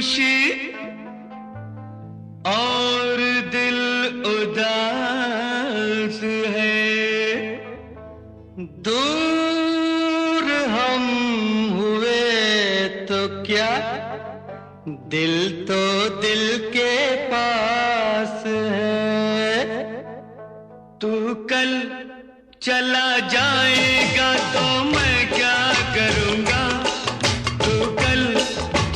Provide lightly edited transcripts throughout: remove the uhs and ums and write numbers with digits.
खुशी और दिल उदास है। दूर हम हुए तो क्या, दिल तो दिल के पास है। तू कल चला जाएगा तो मैं क्या करूँगा, तू कल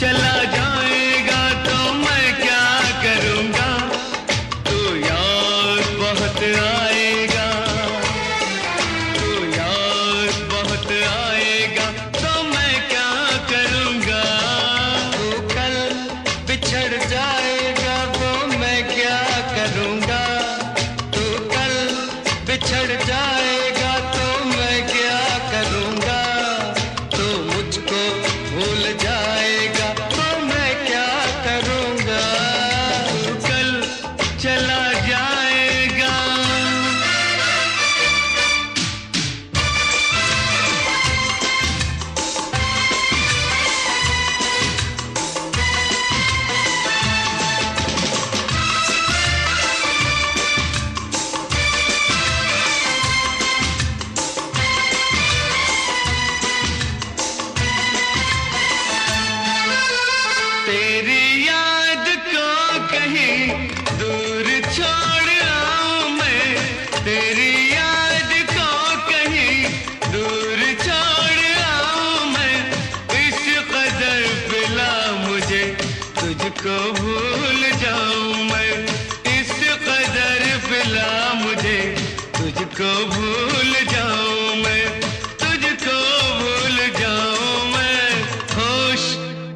चला जाएगा तो मैं क्या करूँगा। तू याद बहुत आएगा, तू याद बहुत आएगा तो मैं क्या करूँगा। तू कल बिछड़ जाएगा तो मैं क्या करूँगा, तू कल बिछड़ जाएगा तो मैं क्या करूँगा। तू मुझको भूल जाएगा तो मैं क्या करूँगा। तू कल चला जाएगा। तेरी याद को कहीं दूर छोड़ आऊं मैं, तेरी याद को कहीं दूर छोड़ आऊं मैं। इस कदर पिला मुझे तुझको भूल जाऊं मैं, इस कदर पिला मुझे तुझको भूल जाऊं मैं, तुझको भूल जाऊं मैं। होश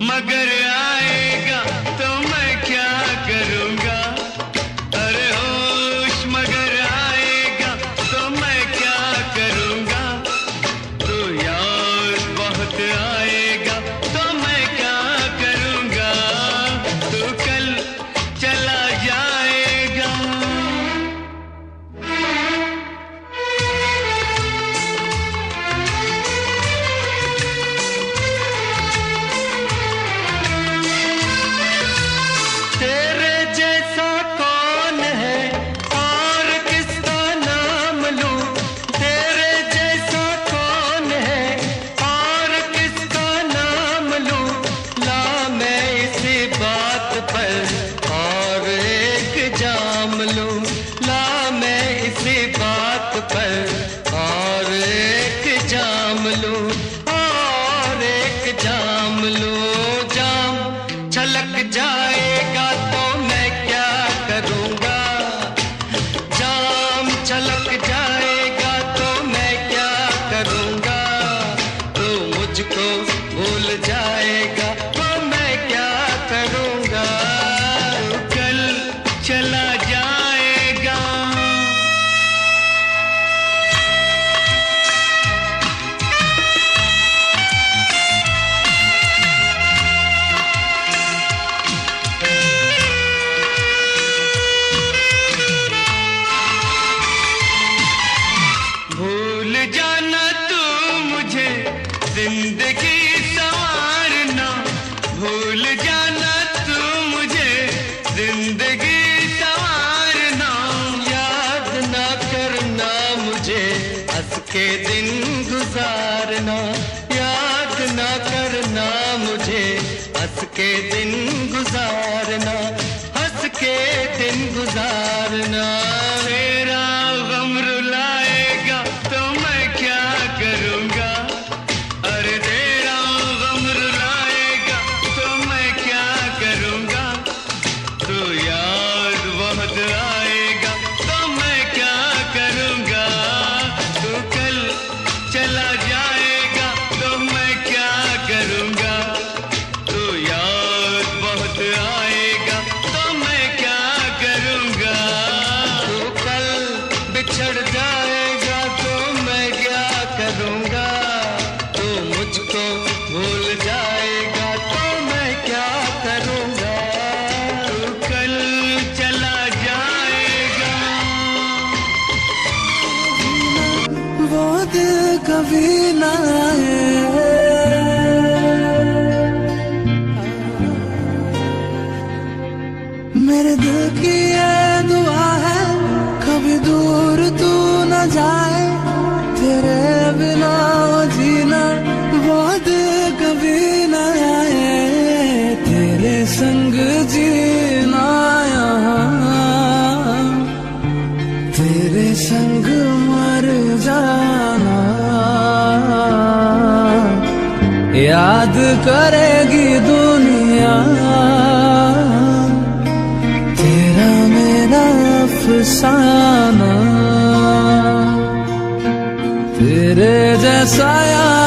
मगर आएगा तो मैं क्या करूँगा, अरे होश मगर आएगा तो मैं क्या करूँगा। तो याद बहुत आएगा तो मैं क्या करूँगा। तो कल चला जाएगा। तेरे जैसा कौन है और किसका नाम लूं, तेरे जैसा कौन है और किसका नाम लूं। ला मैं इसी बात पर और एक जाम लूं, ला मैं इसी बात पर और एक जाम लूं, और एक जाम लूं। जाम छलक जाएगा तो मैं क्या करूँगा, जाम छलक जाएगा तो मैं क्या करूँगा। तो मुझको भूल जाएगा तो मैं क्या करूँगा। तो कल चला जाएगा। भूल जाना तू मुझे जिंदगी संवारना, भूल जाना तू मुझे जिंदगी संवारना। याद ना करना मुझे हंस के दिन गुजारना, याद ना करना मुझे हंस के दिन गुजारना, हंस के दिन गुजारना। तेरा गम रुलाएगा तो मैं क्या करूँगा, अरे तेरा गम रुलाएगा तो मैं क्या करूँगा। तो याद बहुत आएगा तो मैं क्या करूँगा। तो कल चला जाएगा तो मैं क्या करूँगा। तो याद बहुत आएगा तो मैं क्या करूँगा। तो कल बिछड़ जाएगा तो मैं क्या करूँगा। तो मुझको भूल जाएगा तो मैं क्या करूँगा। तो कल चला जाएगा। वो दिल कभी ना आए, जीना यहाँ, तेरे संग मर जाना। याद करेगी दुनिया तेरा मेरा अफसाना, तेरे जैसा यार